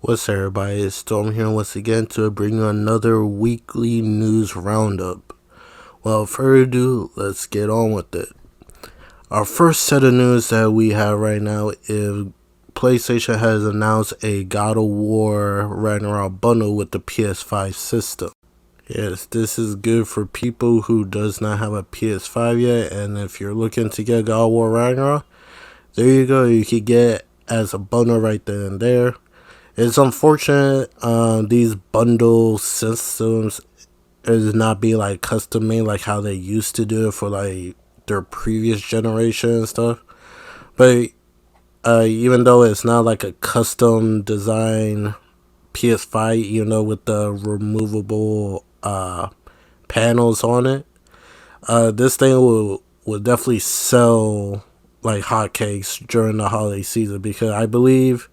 What's up, everybody? It's Storm here once again to bring you another weekly news roundup. Without further ado, let's get on with it. Our first set of news that we have right now is PlayStation has announced a God of War Ragnarok bundle with the PS5 system. Yes, this is good for people who does not have a PS5 yet, and if you're looking to get God of War Ragnarok, there you go. You can get as a bundle right then and there. It's unfortunate these bundle systems is not being like custom made like how they used to do it for like their previous generation and stuff. But even though it's not like a custom design PS5, with the removable panels on it, this thing will definitely sell like hotcakes during the holiday season, because I believe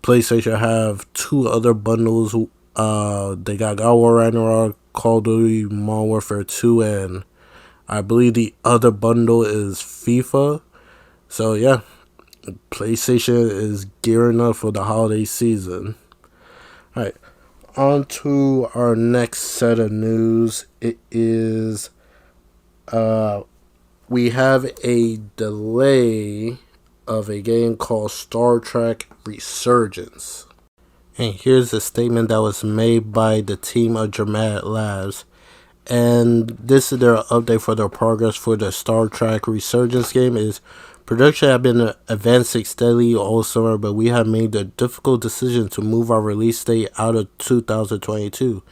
PlayStation have two other bundles. They got God of War Ragnarok, Call of Duty Modern Warfare 2, and I believe the other bundle is FIFA. So yeah, PlayStation is gearing up for the holiday season. Alright, on to our next set of news. It is we have a delay of a game called Star Trek Resurgence. And here's a statement that was made by the team of Dramatic Labs. And this is their update for their progress for the Star Trek Resurgence game. Is production have been advancing steadily all summer, but we have made the difficult decision to move our release date out of 2022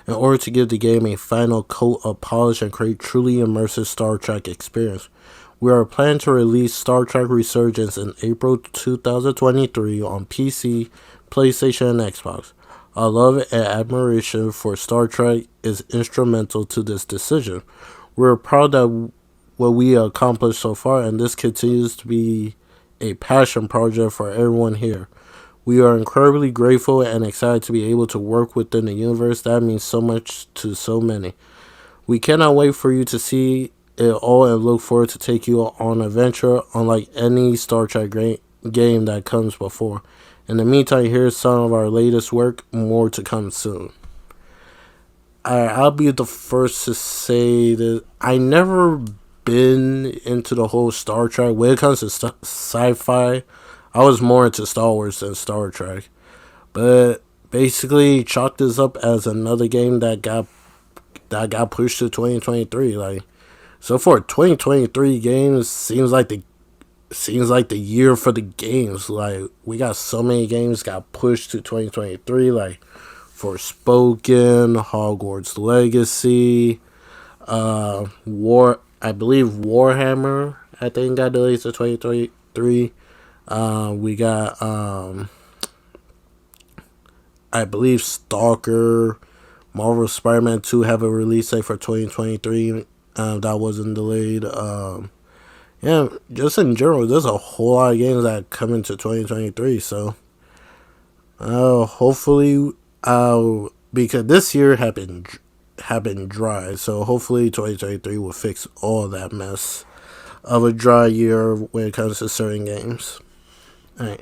in order to give the game a final coat of polish and create truly immersive Star Trek experience. We are planning to release Star Trek Resurgence in April 2023 on PC, PlayStation, and Xbox. Our love and admiration for Star Trek is instrumental to this decision. We're proud of what we accomplished so far, and this continues to be a passion project for everyone here. We are incredibly grateful and excited to be able to work within the universe that means so much to so many. We cannot wait for you to see it all and look forward to take you on an adventure unlike any Star Trek game that comes before. In the meantime, here's some of our latest work, more to come soon. I'll be the first to say that I never been into the whole Star Trek. When it comes to sci-fi, I was more into Star Wars than Star Trek. But basically, chalk this up as another game that got pushed to 2023. So for 2023 games, seems like the year for the games. Like, we got so many games got pushed to 2023, like Forspoken, Hogwarts Legacy, I believe Warhammer, I think, got delayed to 2023. We got I believe Stalker, Marvel Spider-Man 2 have a release date for 2023. That wasn't delayed. Yeah, just in general, there's a whole lot of games that come into 2023. So, hopefully, because this year have been dry, so hopefully 2023 will fix all that mess of a dry year when it comes to certain games. Alright,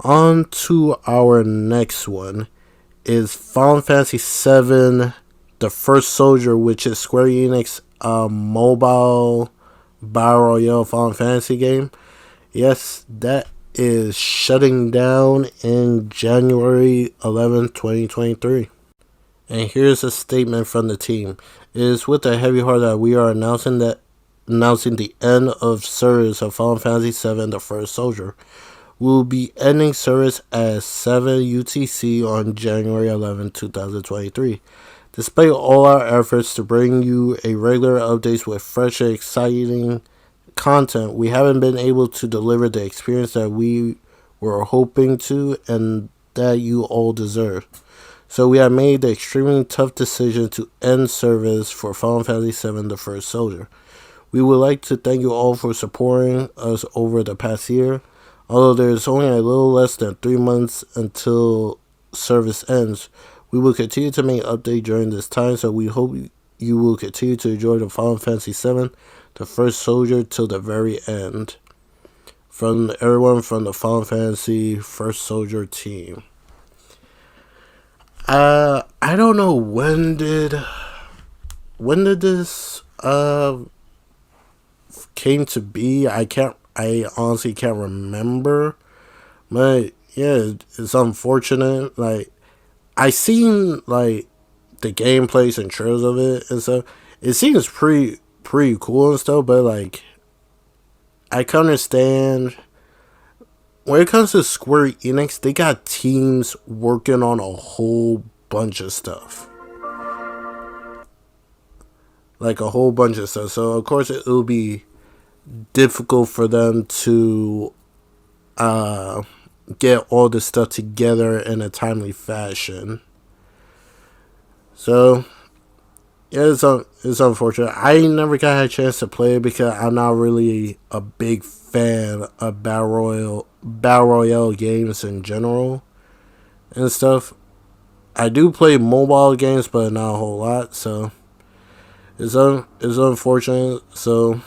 on to our next one is Final Fantasy VII: The First Soldier, which is Square Enix mobile Battle Royale Final Fantasy game. Yes, that is shutting down in January 11th, 2023. And here's a statement from the team. It is with a heavy heart that we are announcing the end of service of Final Fantasy VII: The First Soldier. We will be ending service at 7 UTC on January 11th, 2023. Despite all our efforts to bring you a regular updates with fresh and exciting content, we haven't been able to deliver the experience that we were hoping to and that you all deserve. So we have made the extremely tough decision to end service for Final Fantasy VII: The First Soldier. We would like to thank you all for supporting us over the past year. Although there is only a little less than 3 months until service ends, we will continue to make updates during this time, so we hope you will continue to enjoy the Final Fantasy VII: The First Soldier till the very end. From everyone from the Final Fantasy First Soldier team. I don't know when did this came to be. I honestly can't remember. But yeah, it's unfortunate. Like I seen like the gameplays and trails of it and stuff. It seems pretty cool and stuff, but like I can understand when it comes to Square Enix, they got teams working on a whole bunch of stuff. Like a whole bunch of stuff. So of course it'll be difficult for them to get all this stuff together in a timely fashion. So yeah, it's unfortunate. I never got a chance to play it because I'm not really a big fan of battle royale games in general and stuff. I do play mobile games, but not a whole lot. So it's unfortunate. So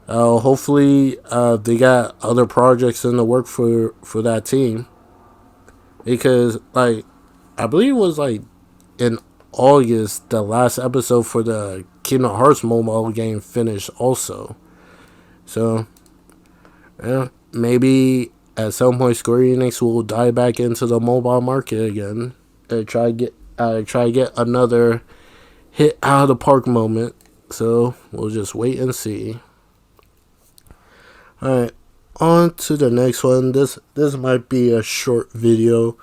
hopefully they got other projects in the work for that team because like I believe it was like in August the last episode for the Kingdom Hearts mobile game finished also. So yeah, maybe at some point Square Enix will dive back into the mobile market again and try to get another hit out of the park moment. So we'll just wait and see. All right, on to the next one. This might be a short video.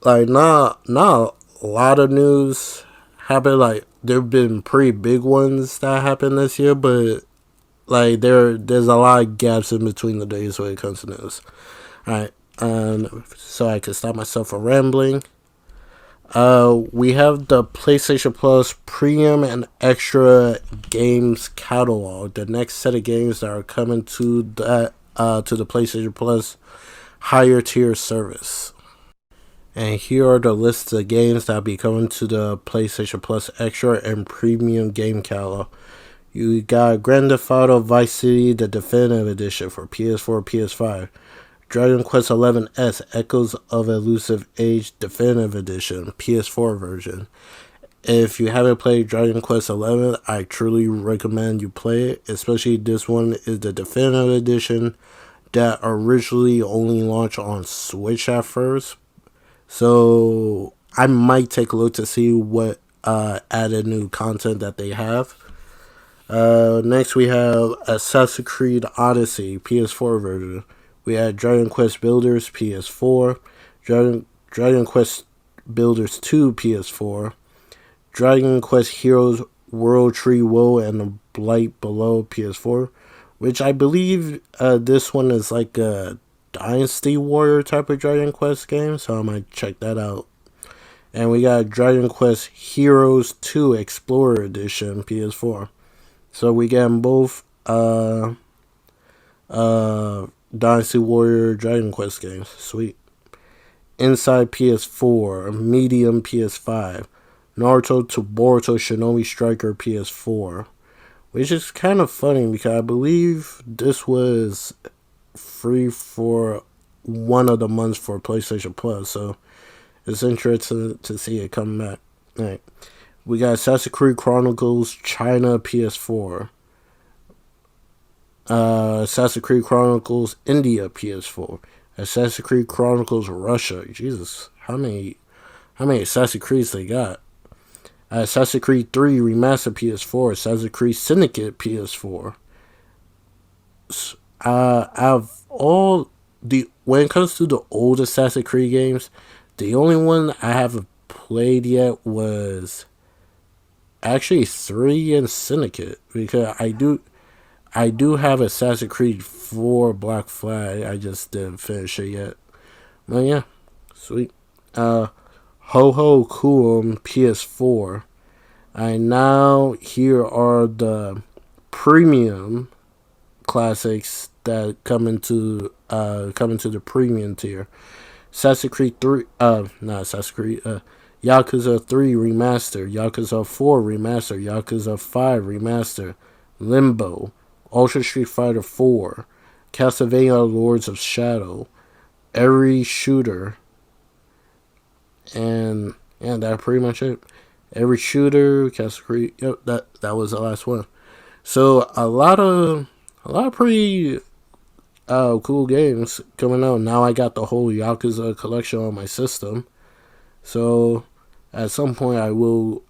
Like not a lot of news happened. Like there've been pretty big ones that happened this year, but like there's a lot of gaps in between the days when it comes to news. All right, so I can stop myself from rambling. We have the PlayStation Plus Premium and Extra Games catalog. The next set of games that are coming to the PlayStation Plus higher tier service. And here are the lists of games that will be coming to the PlayStation Plus Extra and Premium game catalog. You got Grand Theft Auto Vice City, the Definitive Edition for PS4, PS5. Dragon Quest XI S Echoes of Elusive Age Definitive Edition, PS4 version. If you haven't played Dragon Quest XI, I truly recommend you play it. Especially this one is the Definitive Edition that originally only launched on Switch at first. So I might take a look to see what added new content that they have. Next we have Assassin's Creed Odyssey PS4 version. We had Dragon Quest Builders PS4, Dragon Quest Builders 2 PS4, Dragon Quest Heroes World Tree Woe and the Blight Below PS4, which I believe this one is like a Dynasty Warrior type of Dragon Quest game, so I might check that out. And we got Dragon Quest Heroes 2 Explorer Edition PS4. So we get both Dynasty Warrior Dragon Quest games. Sweet. Inside PS4, Medium PS5, Naruto to Boruto Shinobi Striker PS4. Which is kind of funny because I believe this was free for one of the months for PlayStation Plus. So it's interesting to see it come back. Alright. We got Assassin's Creed Chronicles China PS4. Assassin's Creed Chronicles India PS4. Assassin's Creed Chronicles Russia. Jesus, how many Assassin's Creeds they got? Assassin's Creed 3 Remastered PS4. Assassin's Creed Syndicate PS4. Out of all when it comes to the old Assassin's Creed games, the only one I haven't played yet was actually 3 and Syndicate, because I do have Assassin's Creed 4 Black Flag. I just didn't finish it yet. But yeah, sweet. Ho Ho Coolum PS4. And now here are the premium classics that come into the premium tier. Assassin's Creed 3, not Assassin's Creed, Yakuza 3 Remaster, Yakuza 4 Remaster, Yakuza 5 Remaster, Limbo, Ultra Street Fighter 4, Castlevania Lords of Shadow, Every Shooter, And that's pretty much it. Every shooter, Castle Creek. Yep, that was the last one. So a lot of pretty cool games coming out. Now I got the whole Yakuza collection on my system. So at some point I will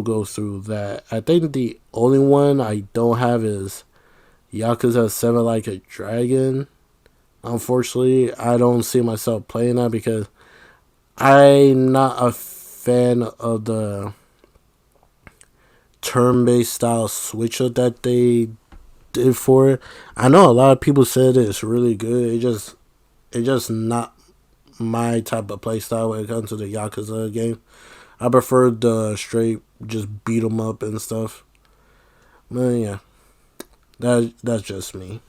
go through that. I think the only one I don't have is Yakuza 7 Like a Dragon. Unfortunately, I don't see myself playing that because I'm not a fan of the turn-based style switcher that they did for it. I know a lot of people said it's really good. It just not my type of play style when it comes to the Yakuza game. I prefer the straight just beat 'em up and stuff. But yeah, that's just me.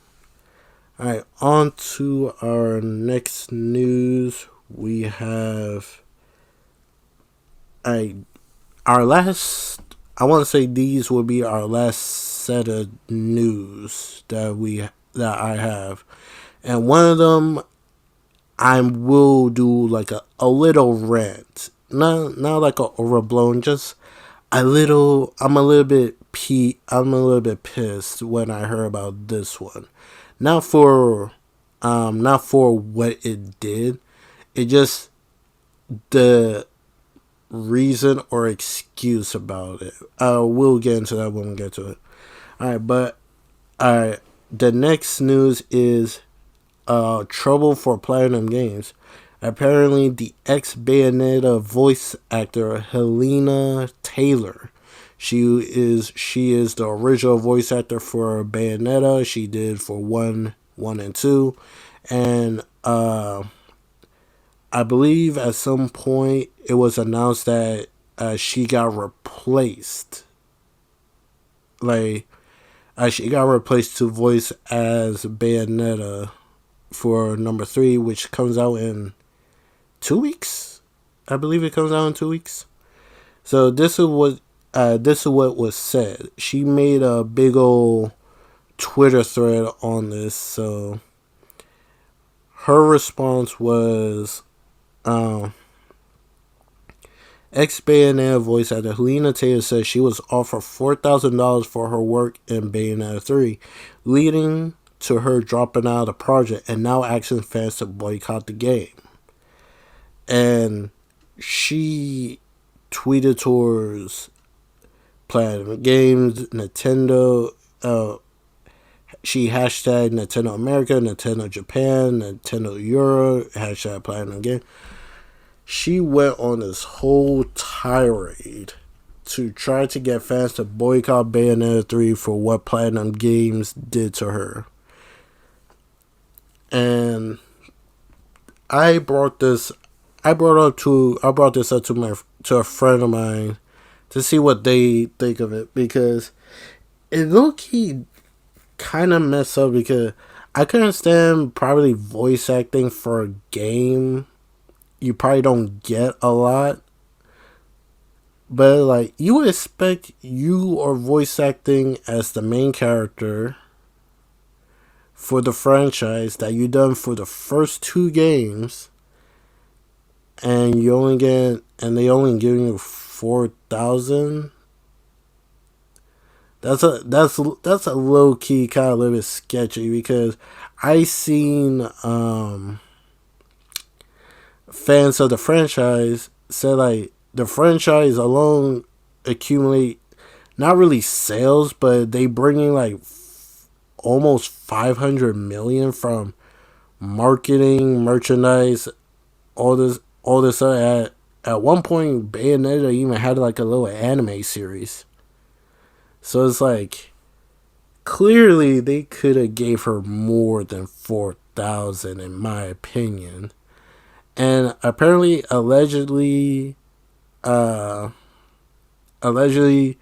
All right, on to our next news. We have our last. I want to say these will be our last set of news that I have, and one of them I will do like a little rant, not like a overblown, just a little. I'm a little bit pissed when I heard about this one. Not for what it did. It just the reason or excuse about it. We'll get into that when we get to it. Alright, the next news is trouble for Platinum Games. Apparently, the ex-Bayonetta voice actor Helena Taylor. She is the original voice actor for Bayonetta. She did for 1 and 2, and I believe at some point it was announced that she got replaced. Like she got replaced to voice as Bayonetta for number 3, which comes out in 2 weeks. I believe it comes out in 2 weeks. So this is what was said. She made a big old Twitter thread on this. So her response was, ex-Bayonetta voice actor Helena Taylor says she was offered $4,000 for her work in Bayonetta 3, leading to her dropping out of the project and now asking fans to boycott the game. And she tweeted towards Platinum Games, Nintendo. She hashtag Nintendo America, Nintendo Japan, Nintendo Europe, hashtag Platinum Game. She went on this whole tirade to try to get fans to boycott Bayonetta 3 for what Platinum Games did to her. And I brought this up to a friend of mine to see what they think of it, because it low-key kind of messed up, because I could understand probably voice acting for a game you probably don't get a lot, but like you would expect you are voice acting as the main character for the franchise that you done for the first 2 games, and they only giving you 4,000. That's a low key kind of a little bit sketchy, because I seen fans of the franchise said like the franchise alone accumulate not really sales, but they bring in like almost 500 million from marketing, merchandise, all this at one point Bayonetta even had like a little anime series. So it's like clearly they could have gave her more than 4,000 in my opinion. And apparently allegedly the original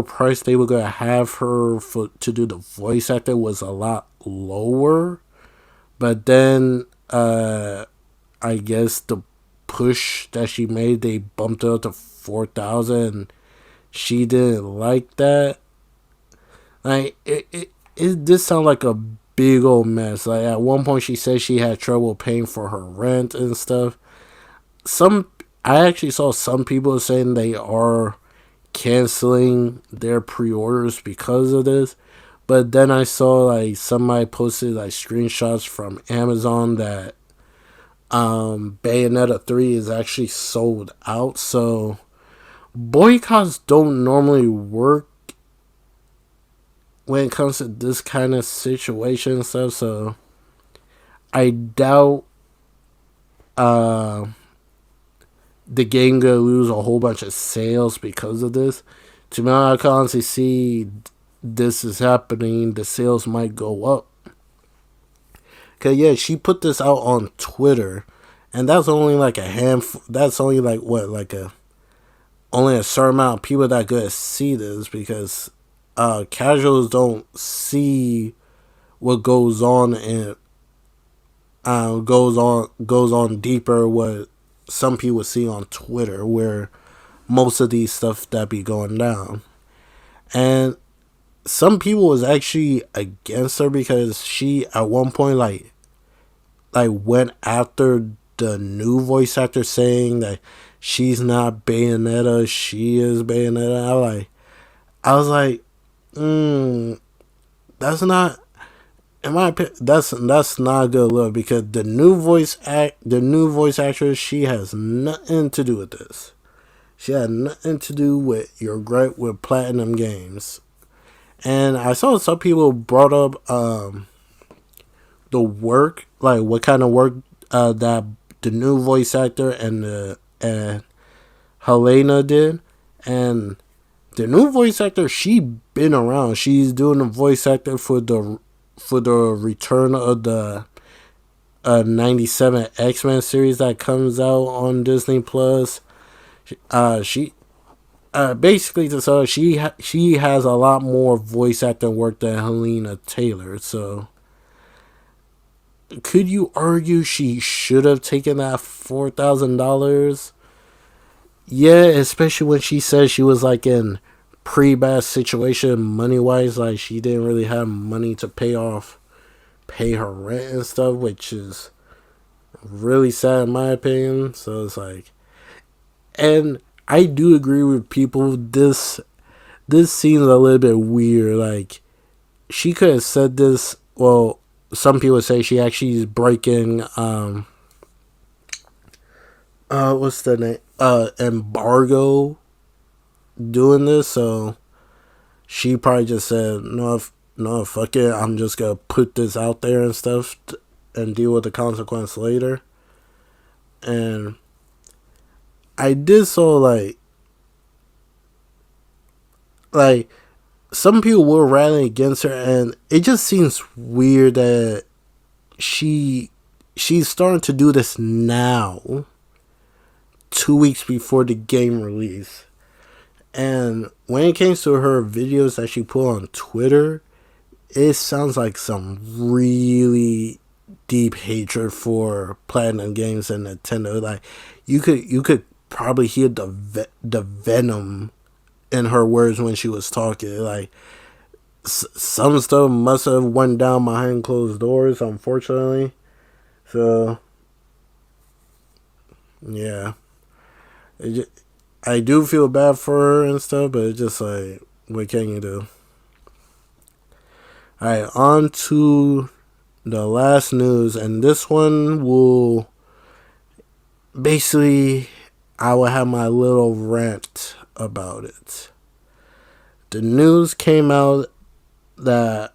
price they were gonna have her to do the voice actor was a lot lower, but then I guess the push that she made, they bumped it up to 4,000. She didn't like that. Like it did sound like a big old mess. Like at one point she said she had trouble paying for her rent and stuff. some I actually saw some people saying they are canceling their pre-orders because of this. But then I saw like somebody posted like screenshots from Amazon that Bayonetta 3 is actually sold out. So boycotts don't normally work when it comes to this kind of situation and stuff. So I doubt uh, the game gonna lose a whole bunch of sales because of this. To me, I can honestly see this is happening. The sales might go up. Cause yeah, she put this out on Twitter, and that's only like a handful. That's only like what, like a only a certain amount of people that could see this because casuals don't see what goes on and goes on deeper what some people see on Twitter where most of these stuff that be going down. And some people was actually against her because she at one point like went after the new voice actor saying that she's not Bayonetta, she is Bayonetta. I was like, that's not, in my opinion, that's not a good look because the new voice actress, she has nothing to do with this. She had nothing to do with your gripe with Platinum Games. And I saw some people brought up the work, like what kind of work that the new voice actor and Helena did. And the new voice actor, she been around. She's doing the voice actor for the return of the 97 X-Men series that comes out on Disney Plus. She basically so she has a lot more voice acting work than Helena Taylor. So could you argue she should have taken that $4,000? Yeah, especially when she said she was like in pretty bad situation money wise, like she didn't really have money to pay her rent and stuff, which is really sad in my opinion. So it's like, and I do agree with people. This seems a little bit weird. Like she could have said this. Well, some people say she actually is breaking what's the name embargo doing this. So she probably just said no, fuck it. I'm just gonna put this out there and stuff and deal with the consequence later. And I did so like some people were rallying against her, and it just seems weird that she's starting to do this now, 2 weeks before the game release. And when it came to her videos that she put on Twitter, it sounds like some really deep hatred for Platinum Games and Nintendo. Like you could probably hear the venom in her words when she was talking. Like some stuff must have went down behind closed doors, unfortunately. So yeah, I do feel bad for her and stuff, but it's just like, what can you do? Alright, on to the last news, and this one will basically, I will have my little rant about it. The news came out that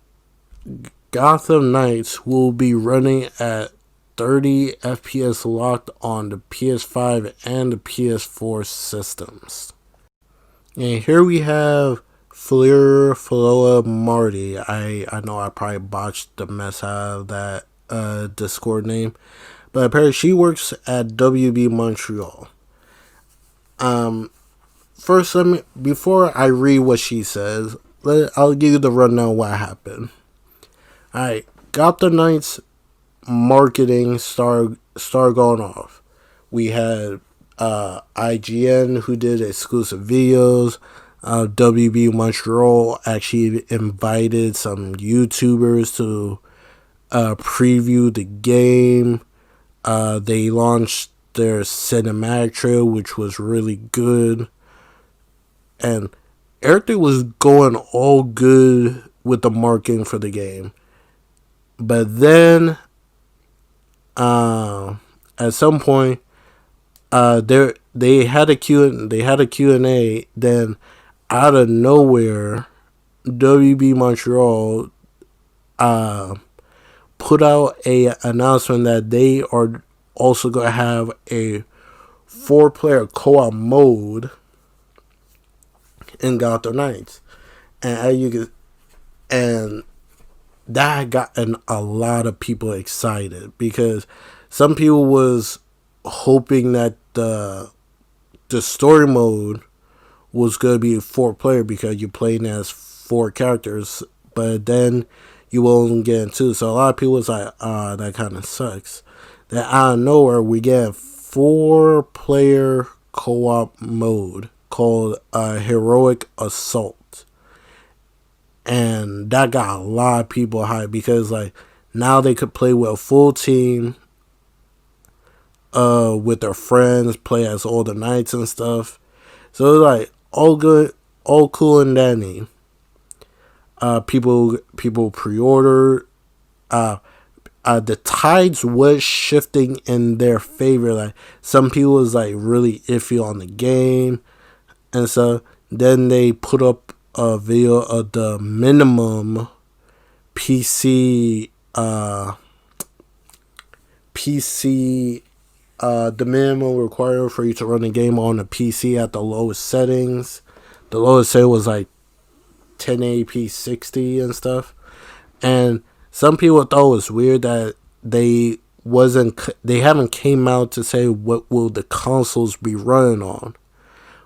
Gotham Knights will be running at 30 FPS locked on the PS5 and the PS4 systems. And here we have Floa Marty. I know I probably botched the mess out of that Discord name, but apparently she works at WB Montreal. First, before I read what she says, I'll give you the rundown of what happened. Alright, Gotham Knights marketing start going off. We had IGN who did exclusive videos. WB Montreal actually invited some YouTubers to preview the game. They launched their cinematic trailer, which was really good, and everything was going all good with the marketing for the game. But then, at some point, they had a Q&A. Then, out of nowhere, WB Montreal put out a announcement that they are also going to have a 4-player co-op mode in Gotham Knights, and that got a lot of people excited, because some people was hoping that the story mode was going to be 4-player because you're playing as 4 characters, but then you won't get into. So a lot of people was like, that kind of sucks. Then out of nowhere, we get 4-player co-op mode called Heroic Assault. And that got a lot of people hyped, because like now they could play with a full team, with their friends, play as all the knights and stuff. So it's like all good, all cool and dandy. People pre-order. The tides was shifting in their favor. Like some people was like really iffy on the game, and so then they put up a video of the minimum PC the minimum required for you to run the game on a PC at the lowest settings. The lowest setting was like 1080p 60 and stuff. And some people thought it was weird that they haven't came out to say what will the consoles be running on.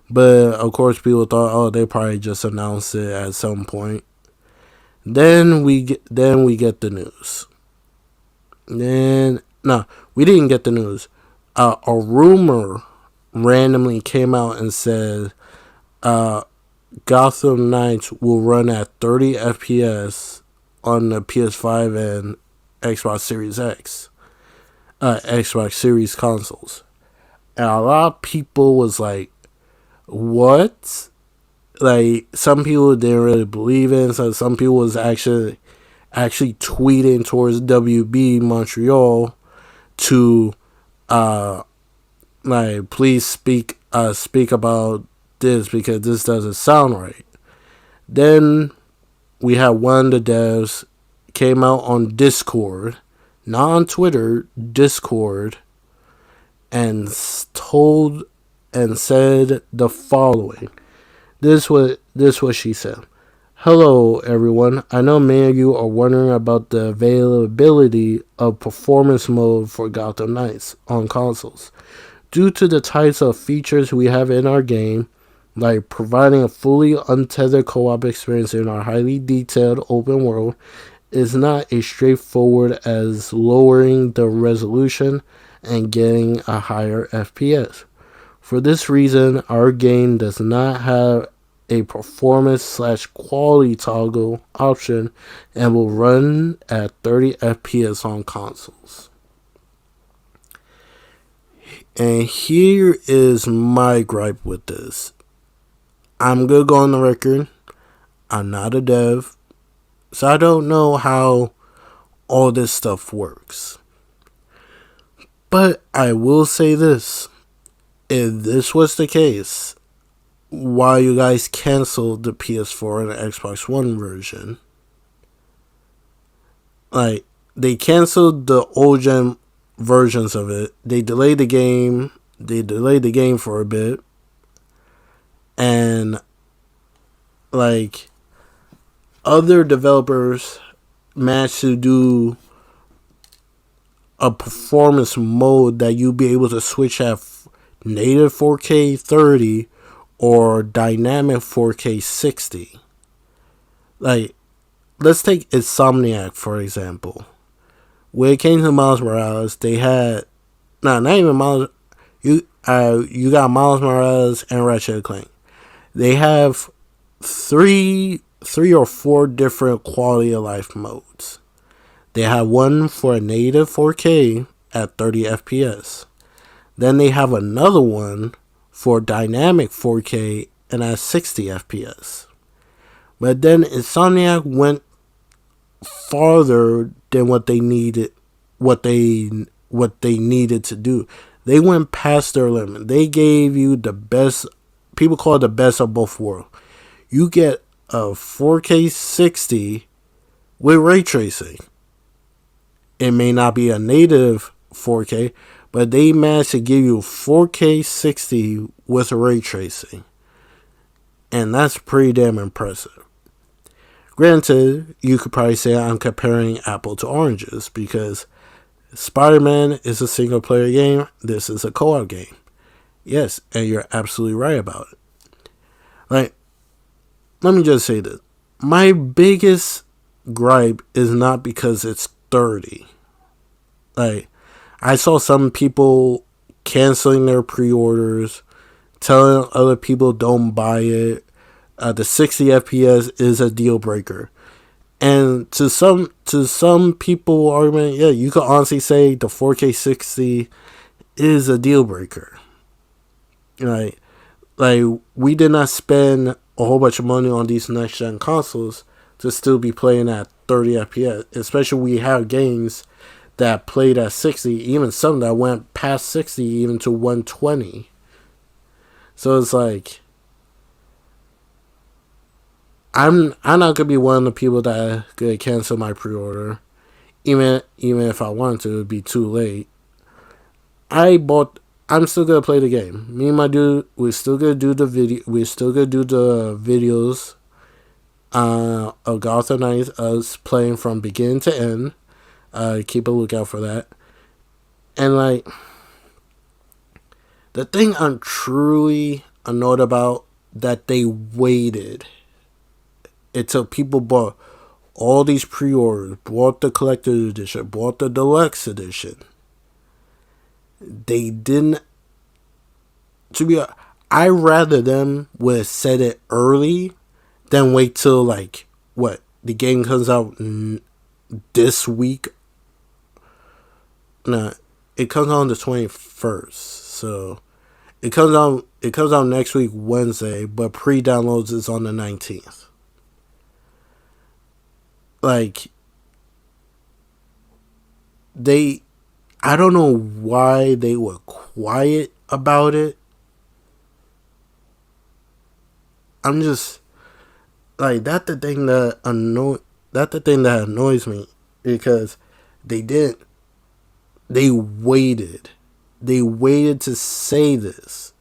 But of course people thought, oh, they probably just announced it at some point. Then we get the news. No, we didn't get the news. A rumor randomly came out and said Gotham Knights will run at 30 FPS on the PS5 and Xbox Series X, Xbox Series consoles. And a lot of people was like, what? Like, some people didn't really believe it. So some people was actually tweeting towards WB Montreal to like, please speak about this, because this doesn't sound right. Then we had one of the devs came out on Discord, not on Twitter, Discord, and said the following. This was what she said. Hello, everyone. I know many of you are wondering about the availability of performance mode for Gotham Knights on consoles. Due to the types of features we have in our game, like providing a fully untethered co-op experience in our highly detailed open world, is not as straightforward as lowering the resolution and getting a higher FPS. For this reason, our game does not have a performance/quality toggle option and will run at 30 FPS on consoles. And here is my gripe with this. I'm going to go on the record. I'm not a dev, so I don't know how all this stuff works. But I will say this. If this was the case, why you guys canceled the PS4 and the Xbox One version? Like, they canceled the old gen versions of it. They delayed the game. For a bit. And, like, other developers managed to do a performance mode that you'll be able to switch at native 4K 30 or dynamic 4K 60. Like, let's take Insomniac for example. When it came to Miles Morales, they had not even Miles. You got Miles Morales and Ratchet & Clank. They have three or four different quality of life modes. They have one for a native 4K at 30 FPS. Then they have another one for dynamic 4K and at 60 FPS. But then Insomniac went farther than what they needed to do. They went past their limit. They gave you the best, people call it the best of both worlds. You get a 4K 60 with ray tracing. It may not be a native 4K, but they managed to give you 4K 60 with ray tracing. And that's pretty damn impressive. Granted, you could probably say I'm comparing apple to oranges because Spider-Man is a single player game. This is a co-op game. Yes, and you're absolutely right about it. Like, let me just say this. My biggest gripe is not because it's 30. Like, I saw some people canceling their pre-orders, telling other people don't buy it. The 60 FPS is a deal breaker. And to some people argument, yeah, you could honestly say the 4K 60 is a deal breaker. Like we did not spend a whole bunch of money on these next gen consoles to still be playing at 30 FPS. Especially we have games that played at 60, even some that went past 60 even to 120. So it's like, I'm not gonna be one of the people that could cancel my pre-order, even if I wanted to. It'd be too late. I'm still gonna play the game. Me and my dude, we're still gonna do the video. We're still gonna do the videos of Gotham Knights, us playing from beginning to end. Keep a lookout for that. And like, the thing I'm truly annoyed about that they waited until people bought all these pre-orders, bought the collector's edition, bought the deluxe edition. They didn't. I'd rather them would have said it early than wait till like what the game comes out this week. No, it comes out on the 21st, so it comes out next week Wednesday, but pre-downloads is on the 19th. Like, I don't know why they were quiet about it. I'm just like, that's the thing that annoys me, because they waited to say this.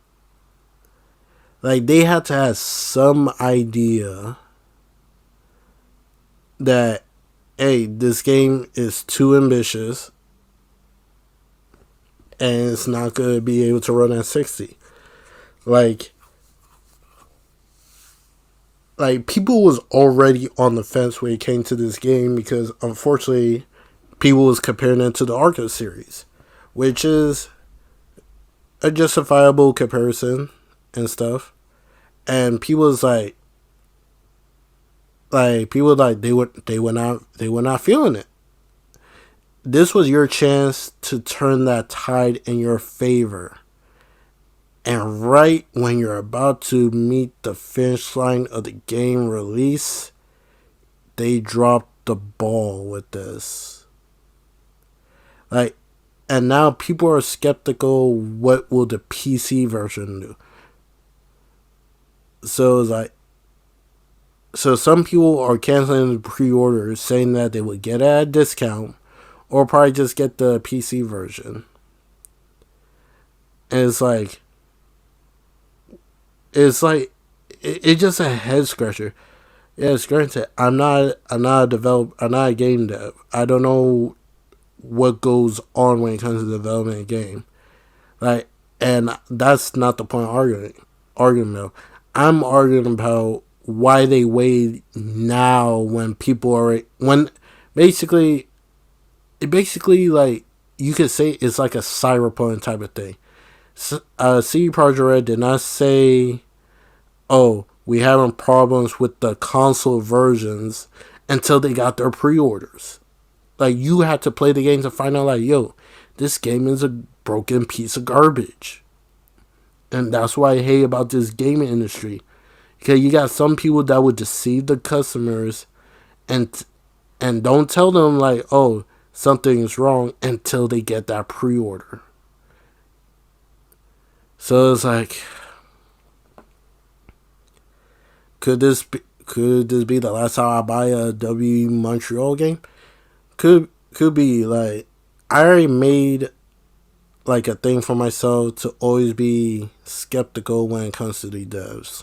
Like, they had to have some idea that, hey, this game is too ambitious and it's not going to be able to run at 60. Like people was already on the fence when it came to this game, because unfortunately people was comparing it to the Arkham series, which is a justifiable comparison and stuff. And people was like people they were not feeling it. This was your chance to turn that tide in your favor. And right when you're about to meet the finish line of the game release, they dropped the ball with this. Like, and now people are skeptical, what will the PC version do? So it's like, so some people are canceling the pre-orders, saying that they would get it at a discount, or probably just get the PC version. And it's just a head scratcher. Yes, granted, I'm not a game dev. I don't know what goes on when it comes to developing a game. Like, and that's not the point of arguing though. I'm arguing about why they wait now when people are, when basically like, you could say it's like a cyberpunk type of thing. CD Projekt Red did not say, oh, we having problems with the console versions, until they got their pre-orders. Like, you had to play the game to find out, like, yo, this game is a broken piece of garbage. And that's what I hate about this gaming industry. Because you got some people that would deceive the customers and don't tell them like, oh, something's wrong until they get that pre-order. So it's like, could this be the last time I buy a W Montreal game? Could be. Like, I already made like a thing for myself to always be skeptical when it comes to the devs.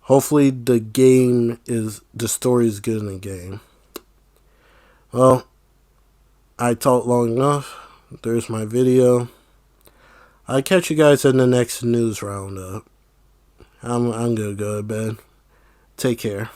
Hopefully the story is good in the game. Well, I talked long enough. There's my video. I'll catch you guys in the next news roundup. I'm gonna go to bed. Take care.